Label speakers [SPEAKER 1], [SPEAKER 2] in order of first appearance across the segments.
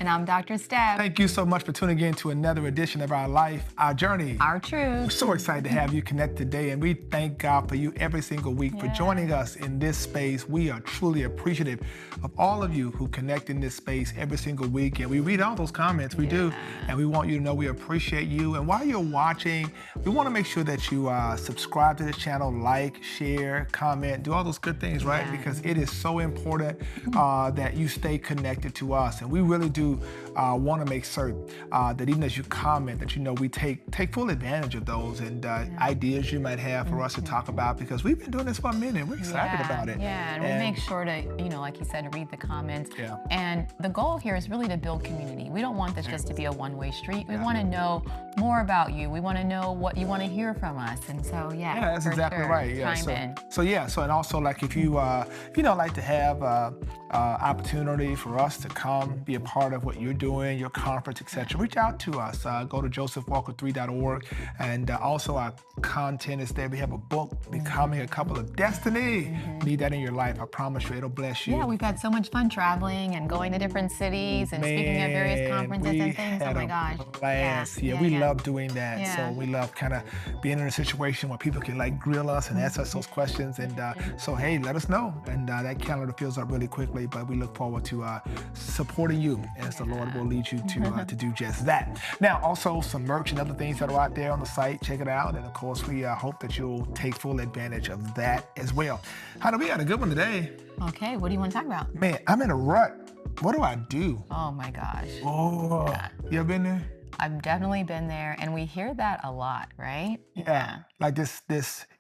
[SPEAKER 1] And I'm Dr. Steph.
[SPEAKER 2] Thank you so much for tuning in to another edition of Our Life, Our Journey.
[SPEAKER 1] Our
[SPEAKER 2] We're
[SPEAKER 1] truth.
[SPEAKER 2] so excited to have you connect today, and we thank God for you every single week for joining us in this space. We are truly appreciative of all of you who connect in this space every single week, and we read all those comments. We do, and we want you to know we appreciate you. And while you're watching, we want to make sure that you subscribe to this channel, like, share, comment, do all those good things, right? Because it is so important that you stay connected to us, and we really do want to make certain that even as you comment, that you know we take full advantage of those and ideas you might have for us to talk about, because we've been doing this for a minute. We're excited about it.
[SPEAKER 1] Yeah, and we make sure to, like you said, read the comments.
[SPEAKER 2] Yeah.
[SPEAKER 1] And the goal here is really to build community. We don't want this just to be a one-way street. We want to know more about you. We want to know what you want to hear from us. And so,
[SPEAKER 2] that's exactly right. Yeah.
[SPEAKER 1] Chime in.
[SPEAKER 2] So and also, like, if you like to have opportunity for us to come be a part of what you're doing, your conference, etc., reach out to us. Go to josephwalker3.org, and also our content is there. We have a book, Becoming a Couple of Destiny. Need that in your life. I promise you, it'll bless you.
[SPEAKER 1] Yeah, we've had so much fun traveling and going to different cities and speaking at various conferences and things. Oh my gosh.
[SPEAKER 2] Blast. We love doing that. So we love kind of being in a situation where people can like grill us and ask us those questions. And so, hey, let us know. And that calendar fills up really quickly, but we look forward to supporting you as the Lord will lead you to do just that. Now, also some merch and other things that are out there on the site. Check it out. And of course, we hope that you'll take full advantage of that as well. Hannah, we had a good one today.
[SPEAKER 1] Okay, what do you want to talk about?
[SPEAKER 2] Man, I'm in a rut. What do I do?
[SPEAKER 1] Oh my gosh.
[SPEAKER 2] Oh, you ever been there?
[SPEAKER 1] I've definitely been there, and we hear that a lot, right?
[SPEAKER 2] Yeah. Like this,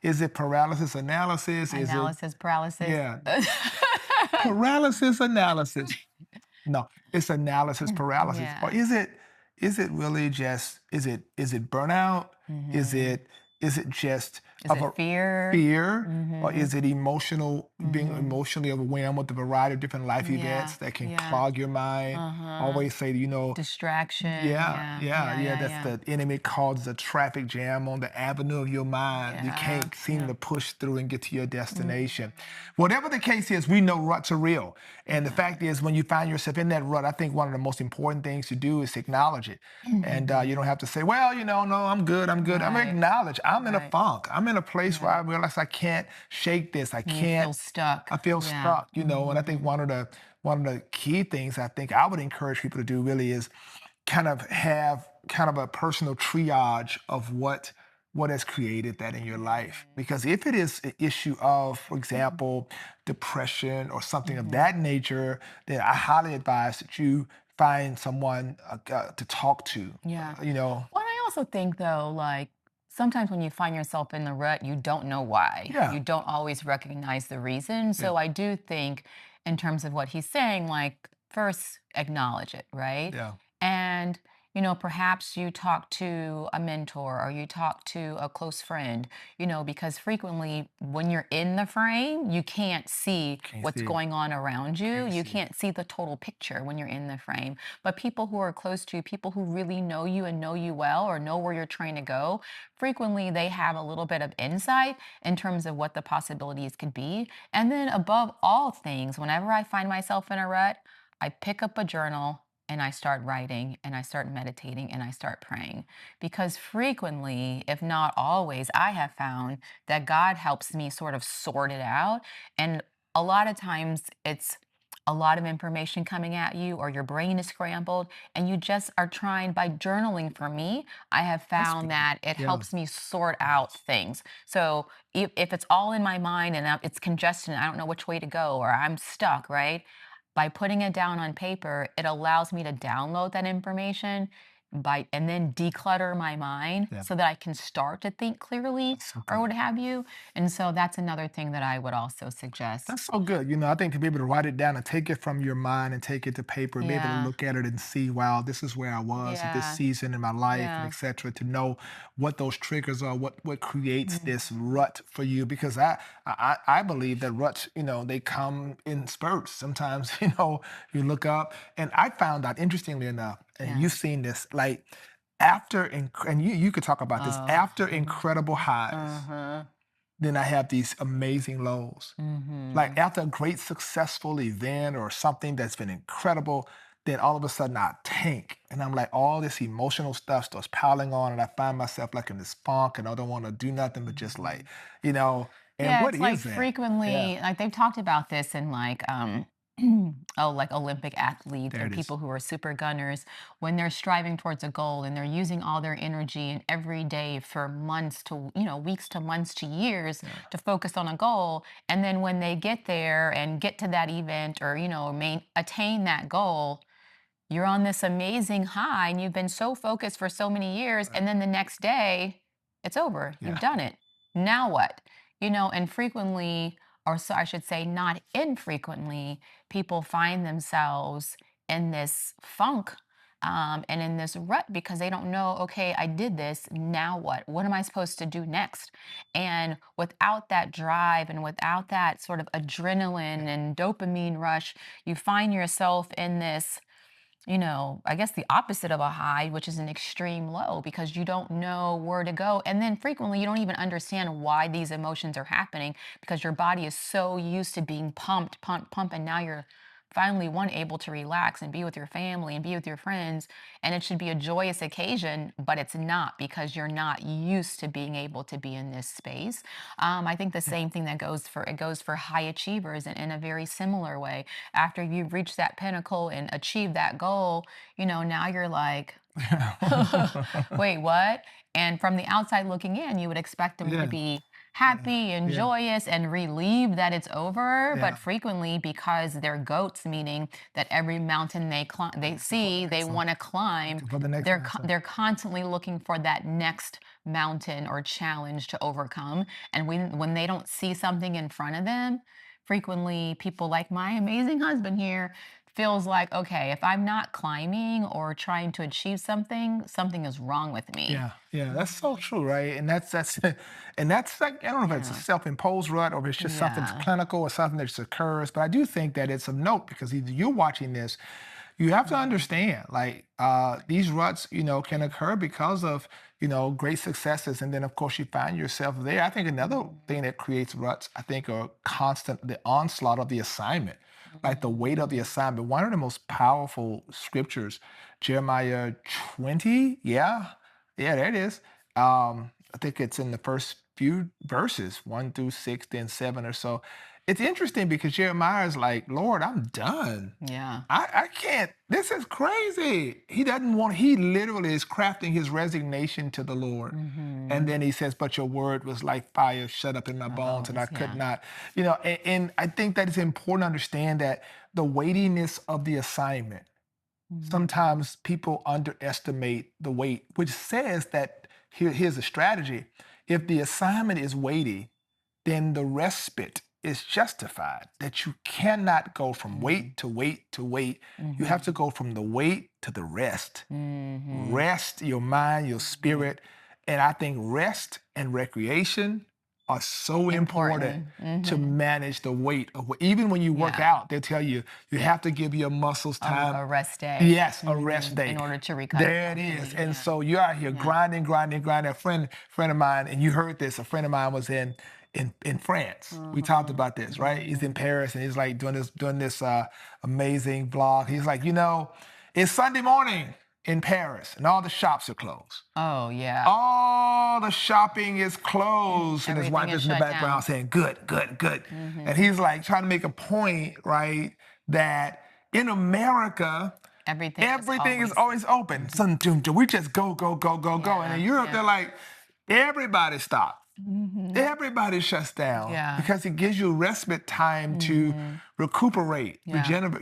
[SPEAKER 2] is it paralysis analysis?
[SPEAKER 1] Analysis paralysis?
[SPEAKER 2] Yeah. Paralysis analysis. No, it's analysis paralysis.
[SPEAKER 1] Yeah.
[SPEAKER 2] Or is it really just, is it burnout? Is it just
[SPEAKER 1] Is it fear?
[SPEAKER 2] Or is it emotional, being emotionally overwhelmed with a variety of different life events that can clog your mind? Always say,
[SPEAKER 1] Distraction.
[SPEAKER 2] That's the enemy causes a traffic jam on the avenue of your mind. You can't seem to push through and get to your destination. Whatever the case is, we know ruts are real. And the fact is, when you find yourself in that rut, I think one of the most important things to do is to acknowledge it. And you don't have to say, well, no, I'm good. I'm going to acknowledge I'm in a funk. I'm in a place where I realize I can't shake this. I can't.
[SPEAKER 1] Feel stuck.
[SPEAKER 2] I feel stuck, and I think one of the key things I think I would encourage people to do really is kind of have kind of a personal triage of what has created that in your life. Because if it is an issue of, for example, depression or something of that nature, then I highly advise that you find someone to talk to.
[SPEAKER 1] Yeah.
[SPEAKER 2] Know.
[SPEAKER 1] Well, I also think, though, like, sometimes when you find yourself in the rut, you don't know why.
[SPEAKER 2] Yeah.
[SPEAKER 1] You don't always recognize the reason. So I do think, in terms of what he's saying, like, first acknowledge it, right?
[SPEAKER 2] Yeah.
[SPEAKER 1] And, perhaps you talk to a mentor or you talk to a close friend, because frequently when you're in the frame, you can't see what's going on around you. You can't see the total picture when you're in the frame. But people who are close to you, people who really know you and know you well or know where you're trying to go, frequently they have a little bit of insight in terms of what the possibilities could be. And then above all things, whenever I find myself in a rut, I pick up a journal and I start writing and I start meditating and I start praying. Because frequently, if not always, I have found that God helps me sort of sort it out. And a lot of times it's a lot of information coming at you, or your brain is scrambled, and you just are trying, by journaling for me, I have found that it helps me sort out things. So if it's all in my mind and it's congested and I don't know which way to go, or I'm stuck, right? By putting it down on paper, it allows me to download that information and then declutter my mind so that I can start to think clearly or what have you. And so that's another thing that I would also suggest.
[SPEAKER 2] That's so good. I think to be able to write it down and take it from your mind and take it to paper, be able to look at it and see, wow, this is where I was at this season in my life, and et cetera, to know what those triggers are, what creates this rut for you. Because I believe that ruts, they come in spurts. Sometimes, you look up, and I found out, interestingly enough, and you've seen this, like and you could talk about this, after incredible highs, then I have these amazing lows. Like after a great successful event or something that's been incredible, then all of a sudden I tank. And I'm like, all this emotional stuff starts piling on, and I find myself like in this funk, and I don't want to do nothing but just like,
[SPEAKER 1] Mhm.
[SPEAKER 2] you know, and
[SPEAKER 1] Yeah,
[SPEAKER 2] what
[SPEAKER 1] it's like
[SPEAKER 2] is that? Yeah,
[SPEAKER 1] frequently, like they've talked about this in like oh, like Olympic athletes
[SPEAKER 2] there
[SPEAKER 1] or
[SPEAKER 2] it is.
[SPEAKER 1] people who are super gunners when they're striving towards a goal and they're using all their energy and every day for months to, weeks to months to years
[SPEAKER 2] Yeah,
[SPEAKER 1] to focus on a goal. And then when they get there and get to that event or, attain that goal, you're on this amazing high and you've been so focused for so many years,
[SPEAKER 2] right.
[SPEAKER 1] and then the next day it's over, you've
[SPEAKER 2] Yeah,
[SPEAKER 1] done it, now what? And frequently, or so I should say not infrequently, people find themselves in this funk, and in this rut because they don't know, okay, I did this, now what am I supposed to do next? And without that drive and without that sort of adrenaline
[SPEAKER 2] yeah,
[SPEAKER 1] and dopamine rush, you find yourself in this, I guess the opposite of a high, which is an extreme low because you don't know where to go. And then frequently you don't even understand why these emotions are happening because your body is so used to being pumped, pumped, pumped. And now you're finally one able to relax and be with your family and be with your friends. And it should be a joyous occasion, but it's not because you're not used to being able to be in this space. I think the
[SPEAKER 2] yeah.
[SPEAKER 1] same thing that goes for high achievers in a very similar way. After you've reached that pinnacle and achieved that goal, now you're like, wait, what? And from the outside looking in, you would expect them to
[SPEAKER 2] Yeah,
[SPEAKER 1] be
[SPEAKER 2] yeah,
[SPEAKER 1] happy and
[SPEAKER 2] yeah,
[SPEAKER 1] joyous and relieved that it's over. But
[SPEAKER 2] yeah.
[SPEAKER 1] frequently, because they're goats, meaning that every mountain they
[SPEAKER 2] Looking for the
[SPEAKER 1] see, they
[SPEAKER 2] next one.
[SPEAKER 1] want to climb.
[SPEAKER 2] Looking for the next answer.
[SPEAKER 1] They're constantly looking for that next mountain or challenge to overcome. And when they don't see something in front of them, frequently people like my amazing husband here feels like, okay, if I'm not climbing or trying to achieve something, something is wrong with me.
[SPEAKER 2] Yeah, yeah, that's so
[SPEAKER 1] Mhm.
[SPEAKER 2] true, right? And that's and that's like, I don't know if it's a
[SPEAKER 1] Yeah.
[SPEAKER 2] self-imposed rut or if it's just something
[SPEAKER 1] Yeah.
[SPEAKER 2] clinical or something that just occurs, but I do think that it's of note because either you're watching this, you have to
[SPEAKER 1] Mhm.
[SPEAKER 2] understand like these ruts, can occur because of great successes, and then of course you find yourself there. I think another thing
[SPEAKER 1] Mhm.
[SPEAKER 2] that creates ruts, I think, are constant the onslaught of the assignment, like the weight of the
[SPEAKER 1] Mhm.
[SPEAKER 2] assignment. One of the most powerful scriptures, Jeremiah 20, yeah, there it is. I think it's in the first few verses, 1 through 6, then 7 or so. It's interesting because Jeremiah is like, Lord, I'm done.
[SPEAKER 1] Yeah.
[SPEAKER 2] I can't, this is crazy. He doesn't want, he literally is crafting his resignation to the Lord. And
[SPEAKER 1] Mhm.
[SPEAKER 2] then he says, but your word was like fire shut up in my
[SPEAKER 1] The
[SPEAKER 2] bones, and I
[SPEAKER 1] bones,
[SPEAKER 2] could
[SPEAKER 1] yeah.
[SPEAKER 2] not, and I think that it's important to understand that the weightiness of the assignment,
[SPEAKER 1] Mhm.
[SPEAKER 2] sometimes people underestimate the weight, which says that here's a strategy. If the assignment is weighty, then the respite is justified, that you cannot go from
[SPEAKER 1] Mhm.
[SPEAKER 2] weight to weight to weight. You have to
[SPEAKER 1] Mhm.
[SPEAKER 2] go from the weight to the rest.
[SPEAKER 1] Mhm.
[SPEAKER 2] Rest your mind, your
[SPEAKER 1] Mhm.
[SPEAKER 2] spirit. And I think rest and recreation are so important
[SPEAKER 1] Important.
[SPEAKER 2] to
[SPEAKER 1] Mhm.
[SPEAKER 2] manage the weight of even when you work
[SPEAKER 1] Yeah.
[SPEAKER 2] out, they tell you you have to give your muscles time.
[SPEAKER 1] A rest day.
[SPEAKER 2] Yes, a rest
[SPEAKER 1] In
[SPEAKER 2] day.
[SPEAKER 1] order to recover
[SPEAKER 2] There it is.
[SPEAKER 1] properly.
[SPEAKER 2] And
[SPEAKER 1] Yeah.
[SPEAKER 2] so you're out here
[SPEAKER 1] Yeah.
[SPEAKER 2] grinding, grinding, grinding. A friend of mine, and you heard this, a friend of mine was in France. We talked
[SPEAKER 1] Mhm.
[SPEAKER 2] about this, right? He's in
[SPEAKER 1] Mhm.
[SPEAKER 2] Paris, and he's like doing this amazing vlog. He's like, it's Sunday morning in Paris and all the shops are closed.
[SPEAKER 1] Oh, yeah.
[SPEAKER 2] All the shopping is closed. And his
[SPEAKER 1] Everything
[SPEAKER 2] wife
[SPEAKER 1] is
[SPEAKER 2] is in the
[SPEAKER 1] shut
[SPEAKER 2] background
[SPEAKER 1] down.
[SPEAKER 2] saying, good, good, good. And
[SPEAKER 1] Mhm.
[SPEAKER 2] he's like trying to make a point, right? That in America,
[SPEAKER 1] Everything is
[SPEAKER 2] everything is
[SPEAKER 1] always.
[SPEAKER 2] always open.
[SPEAKER 1] Mhm.
[SPEAKER 2] We just go, go, go, go, go. And in
[SPEAKER 1] Yeah.
[SPEAKER 2] Europe, they're
[SPEAKER 1] Yeah.
[SPEAKER 2] like, everybody stop.
[SPEAKER 1] Mhm.
[SPEAKER 2] Everybody shuts down
[SPEAKER 1] Yeah.
[SPEAKER 2] because it gives you respite time to
[SPEAKER 1] Mhm.
[SPEAKER 2] recuperate,
[SPEAKER 1] Yeah.
[SPEAKER 2] regenerate,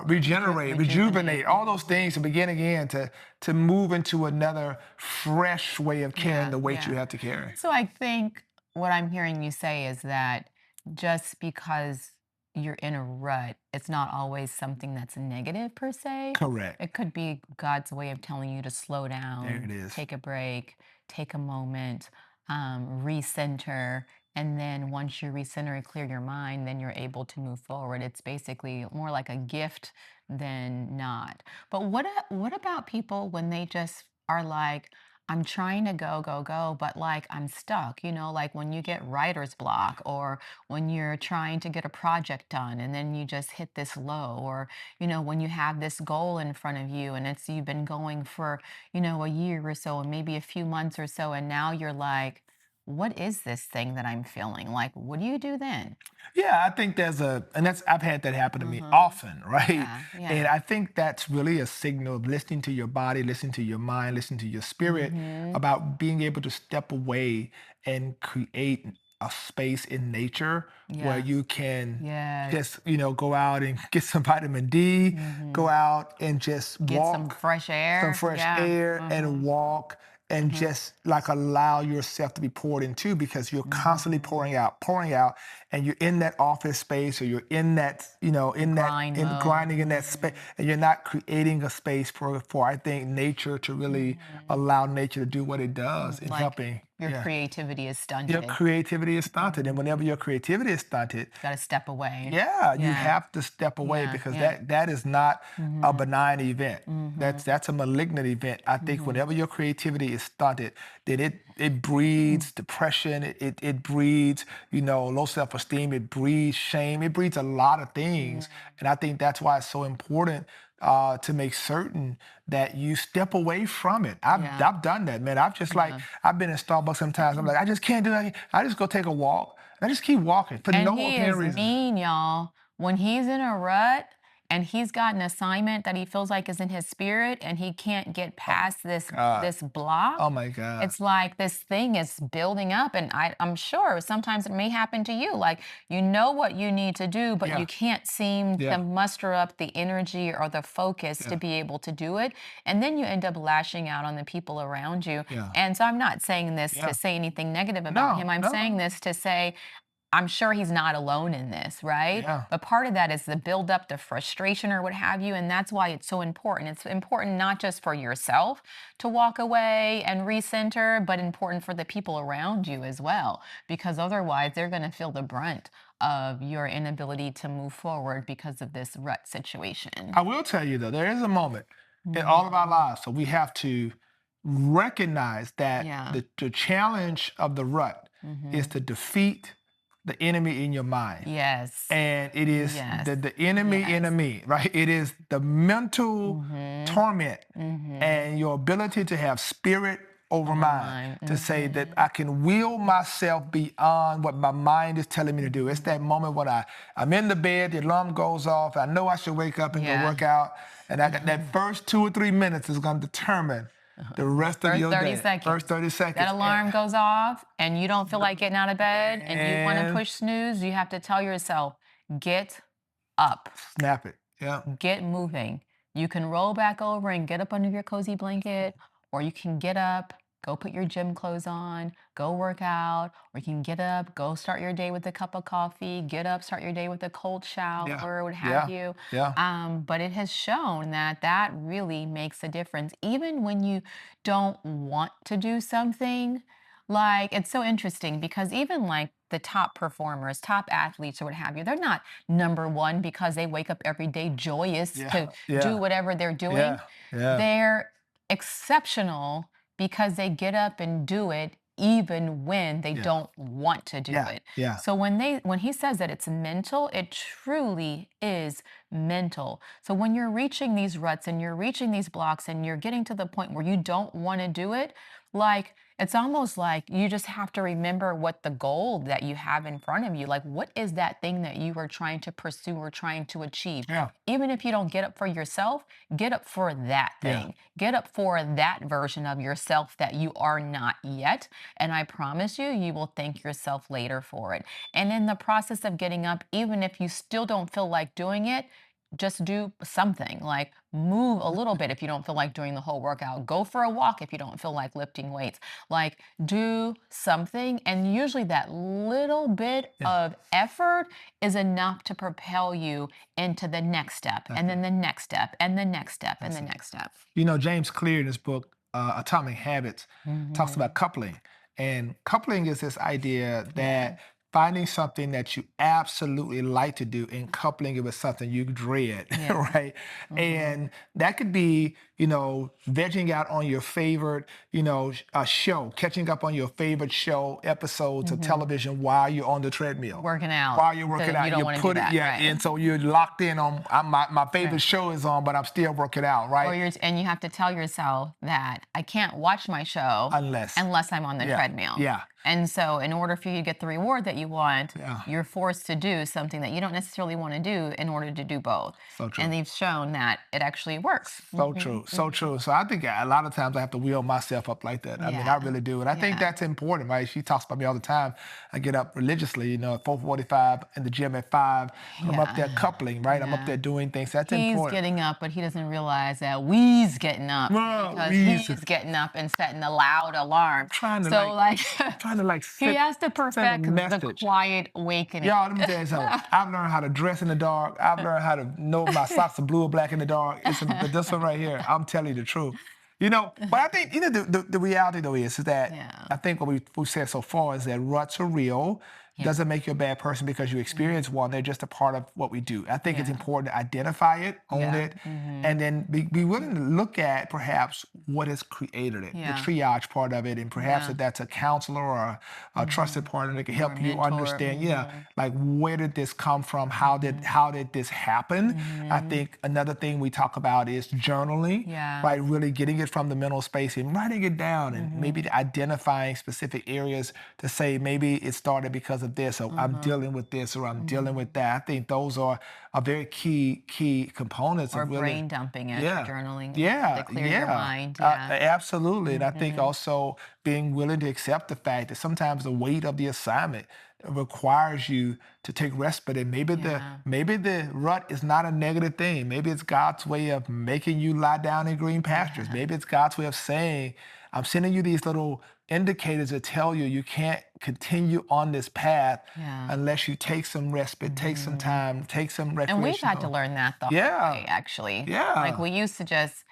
[SPEAKER 2] rejuvenate,
[SPEAKER 1] Rejuvenate.
[SPEAKER 2] all those
[SPEAKER 1] Mhm.
[SPEAKER 2] things to begin again, to move into another fresh way of carrying
[SPEAKER 1] Yeah.
[SPEAKER 2] the weight you
[SPEAKER 1] Yeah.
[SPEAKER 2] have to carry.
[SPEAKER 1] So I think what I'm hearing you say is that just because you're in a rut, it's not always something that's negative per se.
[SPEAKER 2] Correct.
[SPEAKER 1] It could be God's way of telling you to slow
[SPEAKER 2] There it
[SPEAKER 1] down,
[SPEAKER 2] is.
[SPEAKER 1] take a break, take a moment, recenter. And then once you recenter and clear your mind, then you're able to move forward. It's basically more like a gift than not. But what about people when they just are like, I'm trying to go, go, go, but like I'm stuck, like when you get writer's block or when you're trying to get a project done and then you just hit this low, or, when you have this goal in front of you and you've been going for, a year or so, and maybe a few months or so, and now you're like, what is this thing that I'm feeling? Like, what do you do then?
[SPEAKER 2] Yeah, I think and that's I've had that happen to me
[SPEAKER 1] Mm-hmm.
[SPEAKER 2] often, right?
[SPEAKER 1] Yeah,
[SPEAKER 2] And
[SPEAKER 1] yeah.
[SPEAKER 2] I think that's really a signal of listening to your body, listening to your mind, listening to your spirit
[SPEAKER 1] Mm-hmm.
[SPEAKER 2] about being able to step away and create a space in nature where
[SPEAKER 1] Yeah.
[SPEAKER 2] you can
[SPEAKER 1] Yes.
[SPEAKER 2] just, go out and get some vitamin D,
[SPEAKER 1] Mm-hmm.
[SPEAKER 2] go out and just
[SPEAKER 1] Get some
[SPEAKER 2] walk
[SPEAKER 1] fresh
[SPEAKER 2] some
[SPEAKER 1] air.
[SPEAKER 2] fresh
[SPEAKER 1] Yeah.
[SPEAKER 2] air and
[SPEAKER 1] Mm-hmm.
[SPEAKER 2] walk and
[SPEAKER 1] Mm-hmm.
[SPEAKER 2] just like allow yourself to be poured into because you're constantly
[SPEAKER 1] Mm-hmm.
[SPEAKER 2] pouring out, and you're in that office space or you're in that,
[SPEAKER 1] Grind
[SPEAKER 2] in
[SPEAKER 1] mode.
[SPEAKER 2] grinding in that space, and you're not creating a space for I think nature to really
[SPEAKER 1] Mm-hmm.
[SPEAKER 2] allow nature to do what it does in
[SPEAKER 1] Like
[SPEAKER 2] helping.
[SPEAKER 1] your
[SPEAKER 2] Yeah.
[SPEAKER 1] creativity is
[SPEAKER 2] Your
[SPEAKER 1] stunted.
[SPEAKER 2] creativity is stunted. And
[SPEAKER 1] Mm-hmm.
[SPEAKER 2] whenever your creativity is stunted,
[SPEAKER 1] Got to step away.
[SPEAKER 2] yeah, you
[SPEAKER 1] Yeah.
[SPEAKER 2] have to step away
[SPEAKER 1] Yeah.
[SPEAKER 2] because
[SPEAKER 1] Yeah.
[SPEAKER 2] that is not a
[SPEAKER 1] Mm-hmm.
[SPEAKER 2] benign event.
[SPEAKER 1] Mm-hmm.
[SPEAKER 2] That's a malignant event. I think
[SPEAKER 1] Mm-hmm.
[SPEAKER 2] whenever your creativity is stunted, then it breeds depression. It breeds, low self-esteem. It breeds shame. It breeds a lot of things. And I think that's why it's so important to make certain that you step away from it.
[SPEAKER 1] Yeah.
[SPEAKER 2] I've done that, man.
[SPEAKER 1] Yeah.
[SPEAKER 2] I've been in Starbucks sometimes. I'm like, I just can't do that. I just go take a walk. I just keep walking for
[SPEAKER 1] And
[SPEAKER 2] no
[SPEAKER 1] he
[SPEAKER 2] apparent
[SPEAKER 1] is
[SPEAKER 2] reason.
[SPEAKER 1] mean, y'all. When he's in a rut and he's got an assignment that he feels like is in his spirit and he can't get
[SPEAKER 2] Oh my
[SPEAKER 1] past this
[SPEAKER 2] God.
[SPEAKER 1] this block,
[SPEAKER 2] Oh my God.
[SPEAKER 1] it's like this thing is building up. And I'm sure sometimes it may happen to you. Like you know what you need to do, but you
[SPEAKER 2] Yeah.
[SPEAKER 1] can't seem to
[SPEAKER 2] Yeah.
[SPEAKER 1] muster up the energy or the focus to
[SPEAKER 2] Yeah.
[SPEAKER 1] be able to do it. And then you end up lashing out on the people around you.
[SPEAKER 2] Yeah.
[SPEAKER 1] And so I'm not saying this to
[SPEAKER 2] Yeah.
[SPEAKER 1] say anything negative about him.
[SPEAKER 2] No,
[SPEAKER 1] I'm
[SPEAKER 2] no,
[SPEAKER 1] saying
[SPEAKER 2] no.
[SPEAKER 1] this to say I'm sure he's not alone in this, right?
[SPEAKER 2] Yeah.
[SPEAKER 1] But part of that is the build up, the frustration or what have you. And that's why it's so important. It's important not just for yourself to walk away and recenter, but important for the people around you as well, because otherwise they're going to feel the brunt of your inability to move forward because of this rut situation.
[SPEAKER 2] I will tell you though, there is a moment in all of our
[SPEAKER 1] Mhm.
[SPEAKER 2] lives, so we have to recognize that
[SPEAKER 1] Yeah.
[SPEAKER 2] the challenge of the rut is
[SPEAKER 1] Hmm.
[SPEAKER 2] to defeat the enemy in your mind.
[SPEAKER 1] Yes.
[SPEAKER 2] And it is
[SPEAKER 1] Yes.
[SPEAKER 2] the enemy
[SPEAKER 1] Yes.
[SPEAKER 2] enemy, right? It is the mental
[SPEAKER 1] Hmm.
[SPEAKER 2] torment
[SPEAKER 1] Hmm.
[SPEAKER 2] and your ability to have spirit over
[SPEAKER 1] Over
[SPEAKER 2] mind,
[SPEAKER 1] mine.
[SPEAKER 2] to say that
[SPEAKER 1] Hmm.
[SPEAKER 2] I can will myself beyond what my mind is telling me to do. It's that moment when I'm in the bed, the alarm goes off, I know I should wake up and go
[SPEAKER 1] Yeah.
[SPEAKER 2] work out, and I got that first 2 or 3 minutes is going to determine the
[SPEAKER 1] The
[SPEAKER 2] rest of
[SPEAKER 1] first
[SPEAKER 2] your
[SPEAKER 1] 30
[SPEAKER 2] day. First
[SPEAKER 1] seconds.
[SPEAKER 2] 30
[SPEAKER 1] That
[SPEAKER 2] seconds.
[SPEAKER 1] alarm goes off and you don't feel like getting out of bed and you want to
[SPEAKER 2] And
[SPEAKER 1] push snooze, you have to tell yourself, get up,
[SPEAKER 2] snap it. Yeah.
[SPEAKER 1] get moving. You can roll back over and get up under your cozy blanket, or you can get up, go put your gym clothes on, go work out, or you can get up, go start your day with a cup of coffee, get up, start your day with a cold
[SPEAKER 2] Yeah.
[SPEAKER 1] shower, what have
[SPEAKER 2] Yeah.
[SPEAKER 1] you.
[SPEAKER 2] Yeah.
[SPEAKER 1] But it has shown that that really makes a difference. Even when you don't want to do something, like it's so interesting because even like the top performers, top athletes, or what have you, they're not number one because they wake up every day joyous to
[SPEAKER 2] Yeah.
[SPEAKER 1] do
[SPEAKER 2] Yeah.
[SPEAKER 1] whatever they're doing.
[SPEAKER 2] Yeah. Yeah.
[SPEAKER 1] They're exceptional because they get up and do it even when they
[SPEAKER 2] Yeah.
[SPEAKER 1] don't want to do
[SPEAKER 2] Yeah.
[SPEAKER 1] it.
[SPEAKER 2] Yeah.
[SPEAKER 1] So when he says that it's mental, it truly is mental. So when you're reaching these ruts and you're reaching these blocks and you're getting to the point where you don't want to do it, like it's almost like you just have to remember what the goal that you have in front of you, like what is that thing that you are trying to pursue or trying to achieve?
[SPEAKER 2] Yeah.
[SPEAKER 1] Even if you don't get up for yourself, get up for that
[SPEAKER 2] Yeah.
[SPEAKER 1] thing. Get up for that version of yourself that you are not yet. And I promise you, you will thank yourself later for it. And in the process of getting up, even if you still don't feel like doing it, just do something like move a little bit if you don't feel like doing the whole workout. Go for a walk if you don't feel like lifting weights. Like do something. And usually that little bit
[SPEAKER 2] Yeah.
[SPEAKER 1] of effort is enough to propel you into the next step
[SPEAKER 2] That's
[SPEAKER 1] and then
[SPEAKER 2] it.
[SPEAKER 1] the next step and the next step and
[SPEAKER 2] That's
[SPEAKER 1] the
[SPEAKER 2] it.
[SPEAKER 1] next step.
[SPEAKER 2] James Clear in his book, Atomic Habits, talks about
[SPEAKER 1] Hmm.
[SPEAKER 2] coupling. And coupling is this idea
[SPEAKER 1] Yeah.
[SPEAKER 2] that finding something that you absolutely like to do and coupling it with something you dread,
[SPEAKER 1] Yeah.
[SPEAKER 2] right? And that could be, vegging out on your favorite, show, catching up on your favorite show episodes of television while you're on the treadmill.
[SPEAKER 1] Working out.
[SPEAKER 2] While you're
[SPEAKER 1] So
[SPEAKER 2] working
[SPEAKER 1] you
[SPEAKER 2] out,
[SPEAKER 1] don't
[SPEAKER 2] you
[SPEAKER 1] want to do
[SPEAKER 2] put it,
[SPEAKER 1] that,
[SPEAKER 2] yeah,
[SPEAKER 1] right?
[SPEAKER 2] and so you're locked in on my favorite
[SPEAKER 1] Right.
[SPEAKER 2] show is on, but I'm still working out, right?
[SPEAKER 1] And you have to tell yourself that I can't watch my show
[SPEAKER 2] Unless,
[SPEAKER 1] unless I'm on the
[SPEAKER 2] yeah,
[SPEAKER 1] treadmill.
[SPEAKER 2] yeah,
[SPEAKER 1] And so in order for you to get the reward that you want,
[SPEAKER 2] yeah,
[SPEAKER 1] you're forced to do something that you don't necessarily want to do in order to do both.
[SPEAKER 2] so true.
[SPEAKER 1] And they've shown that it actually works.
[SPEAKER 2] So true, so true. So I think a lot of times I have to wheel myself up like that. I mean, I
[SPEAKER 1] Yeah.
[SPEAKER 2] really do, and I think
[SPEAKER 1] Yeah.
[SPEAKER 2] that's important, right? She talks about me all the time. I get up religiously, at 4:45 in the gym at 5. And I'm up there
[SPEAKER 1] Yeah.
[SPEAKER 2] coupling, right? I'm up
[SPEAKER 1] Yeah.
[SPEAKER 2] there doing things. That's
[SPEAKER 1] He's
[SPEAKER 2] important.
[SPEAKER 1] getting up, but he doesn't realize that we's getting up
[SPEAKER 2] Well,
[SPEAKER 1] because
[SPEAKER 2] he's
[SPEAKER 1] he's getting up and setting the loud alarm.
[SPEAKER 2] trying to
[SPEAKER 1] So like
[SPEAKER 2] trying to like
[SPEAKER 1] he
[SPEAKER 2] sit,
[SPEAKER 1] has to
[SPEAKER 2] send a
[SPEAKER 1] perfect the
[SPEAKER 2] message.
[SPEAKER 1] quiet awakening.
[SPEAKER 2] Y'all, let me tell you something. I've learned how to dress in the dark. I've learned how to know if my socks are blue or black in the dark. But this one right here, I'm telling you the truth. But I think, the reality though is that
[SPEAKER 1] Yeah.
[SPEAKER 2] I think what we've said so far is that ruts are real.
[SPEAKER 1] Yeah.
[SPEAKER 2] Doesn't make you a bad person because you experience one. They're just a part of what we do. I think it's
[SPEAKER 1] Yeah.
[SPEAKER 2] important to identify it, own
[SPEAKER 1] Yeah.
[SPEAKER 2] it, and then be willing to look at perhaps what has created it,
[SPEAKER 1] Yeah.
[SPEAKER 2] the triage part of it, and perhaps
[SPEAKER 1] Yeah.
[SPEAKER 2] if that's a counselor or a trusted partner that can help
[SPEAKER 1] Or a
[SPEAKER 2] you
[SPEAKER 1] mentor.
[SPEAKER 2] understand, like where did this come from? How did this happen? I think another thing we talk about is journaling,
[SPEAKER 1] Yeah.
[SPEAKER 2] right? Really getting it from the mental space and writing it down and maybe identifying specific areas to say maybe it started because of this, or I'm dealing with this, or I'm dealing with that. I think those are very key components
[SPEAKER 1] Or
[SPEAKER 2] of really
[SPEAKER 1] brain dumping as you're
[SPEAKER 2] yeah.
[SPEAKER 1] journaling.
[SPEAKER 2] Yeah,
[SPEAKER 1] To clear your mind.
[SPEAKER 2] Uh,
[SPEAKER 1] Yeah.
[SPEAKER 2] absolutely. And I think also being willing to accept the fact that sometimes the weight of the assignment requires you to take respite. And
[SPEAKER 1] Yeah.
[SPEAKER 2] maybe the rut is not a negative thing. Maybe it's God's way of making you lie down in green pastures. Maybe it's God's way of saying, I'm sending you these little indicators that tell you can't continue on this path
[SPEAKER 1] Yeah.
[SPEAKER 2] unless you take some respite, take some time, take some
[SPEAKER 1] And we've had to
[SPEAKER 2] recreational.
[SPEAKER 1] learn that the hard
[SPEAKER 2] Yeah,
[SPEAKER 1] way, actually. Like
[SPEAKER 2] yeah,
[SPEAKER 1] we used to just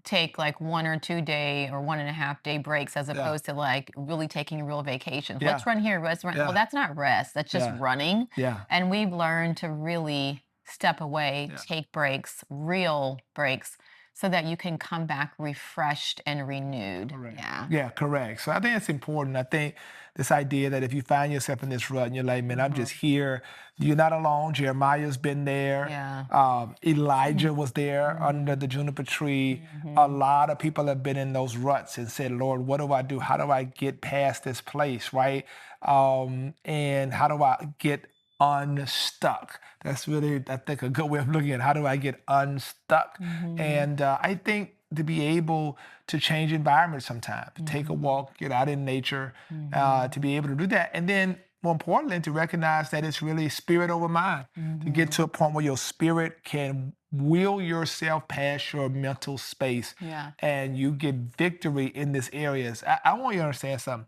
[SPEAKER 1] take like 1 or 2 day or 1.5 day breaks as
[SPEAKER 2] yeah,
[SPEAKER 1] opposed to like really taking real vacations.
[SPEAKER 2] yeah,
[SPEAKER 1] Let's run here, let's run. Well,
[SPEAKER 2] yeah,
[SPEAKER 1] that's not rest. That's just
[SPEAKER 2] yeah,
[SPEAKER 1] running.
[SPEAKER 2] yeah,
[SPEAKER 1] And we've learned to really step away,
[SPEAKER 2] yeah.
[SPEAKER 1] take breaks, real breaks, so that you can come back refreshed and renewed.
[SPEAKER 2] Correct.
[SPEAKER 1] Yeah.
[SPEAKER 2] Yeah, correct. So I think it's important. I think this idea that if you find yourself in this rut and you're like, man, I'm just here, you're not alone. Jeremiah's been there.
[SPEAKER 1] Yeah.
[SPEAKER 2] Elijah was there under the juniper tree. A lot of people have been in those ruts and said, Lord, what do I do? How do I get past this place, right? And how do I get unstuck? That's really, I think, a good way of looking at how do I get unstuck. And I think to be able to change environment sometimes, take a walk, get out in nature, to be able to do that. And then more importantly, to recognize that it's really spirit over mind, to get to a point where your spirit can will yourself past your mental space
[SPEAKER 1] Yeah.
[SPEAKER 2] and you get victory in these areas. I want you to understand something.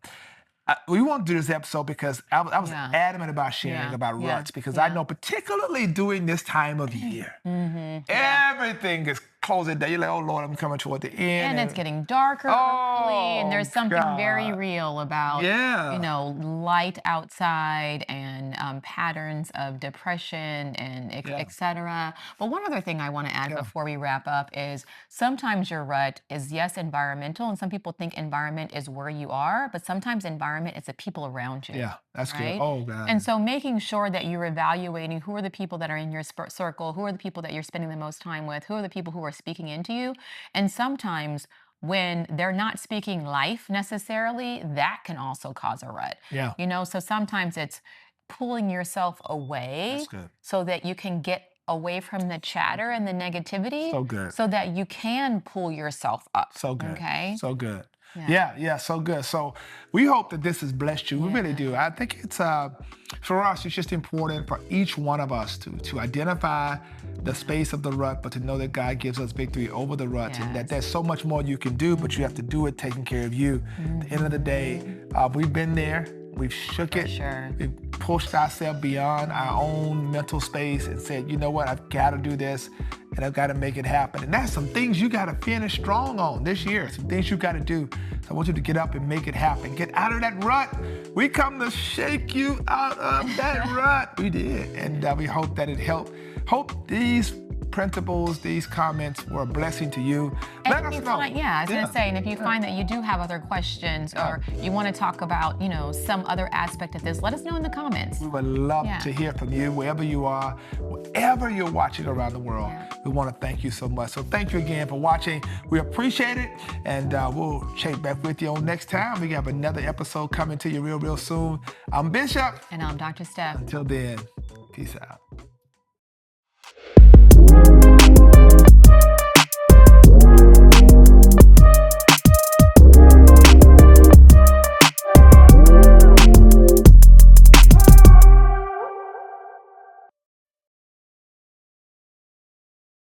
[SPEAKER 2] We want to do this episode because I was
[SPEAKER 1] Yeah.
[SPEAKER 2] adamant about sharing
[SPEAKER 1] Yeah.
[SPEAKER 2] about
[SPEAKER 1] Yeah.
[SPEAKER 2] ruts because I
[SPEAKER 1] Yeah.
[SPEAKER 2] know particularly during this time of year,
[SPEAKER 1] Yeah.
[SPEAKER 2] everything is closing down. You're like, oh Lord, I'm coming toward the end.
[SPEAKER 1] And it's getting darker early, and there's something very
[SPEAKER 2] God.
[SPEAKER 1] real about,
[SPEAKER 2] Yeah.
[SPEAKER 1] light outside and patterns of depression and
[SPEAKER 2] Yeah.
[SPEAKER 1] et cetera. But one other thing I want to add
[SPEAKER 2] Yeah.
[SPEAKER 1] before we wrap up is sometimes your rut is, yes, environmental, and some people think environment is where you are, but sometimes environment is the people around you.
[SPEAKER 2] Yeah, that's good.
[SPEAKER 1] Right?
[SPEAKER 2] Oh God.
[SPEAKER 1] And so making sure that you're evaluating who are the people that are in your circle, who are the people that you're spending the most time with, who are the people who are speaking into you. And sometimes when they're not speaking life necessarily, that can also cause a rut.
[SPEAKER 2] Yeah.
[SPEAKER 1] So sometimes it's pulling yourself away
[SPEAKER 2] That's good.
[SPEAKER 1] so that you can get away from the chatter and the negativity
[SPEAKER 2] So good.
[SPEAKER 1] so that you can pull yourself up.
[SPEAKER 2] So good.
[SPEAKER 1] Okay.
[SPEAKER 2] So good.
[SPEAKER 1] Yeah.
[SPEAKER 2] Yeah, so good. So we hope that this has blessed you. We really do. I think it's for us, it's just important for each one of us to identify the space of the rut, but to know that God gives us victory over the ruts and that
[SPEAKER 1] Yes.
[SPEAKER 2] there's so much more you can do, but you have to do it taking care of you. At the end of the day, we've been there. We've shook
[SPEAKER 1] For
[SPEAKER 2] it.
[SPEAKER 1] sure.
[SPEAKER 2] We've pushed ourselves beyond our own mental space and said, you know what, I've got to do this and I've got to make it happen. And that's some things you got to finish strong on this year, some things you got to do. So I want you to get up and make it happen. Get out of that rut. We come to shake you out of that rut. We did. And we hope that it helped. Hope these principles, these comments were a blessing to you. Let us know.
[SPEAKER 1] I was going to say, and if you find that you do have other questions or you want to talk about, some other aspect of this, let us know in the comments.
[SPEAKER 2] We would love to hear from you, wherever you are, wherever you're watching around the world. We want to thank you so much. So thank you again for watching. We appreciate it, and we'll check back with you on next time. We have another episode coming to you real soon. I'm Bishop.
[SPEAKER 1] And I'm Dr. Steph.
[SPEAKER 2] Until then, peace out.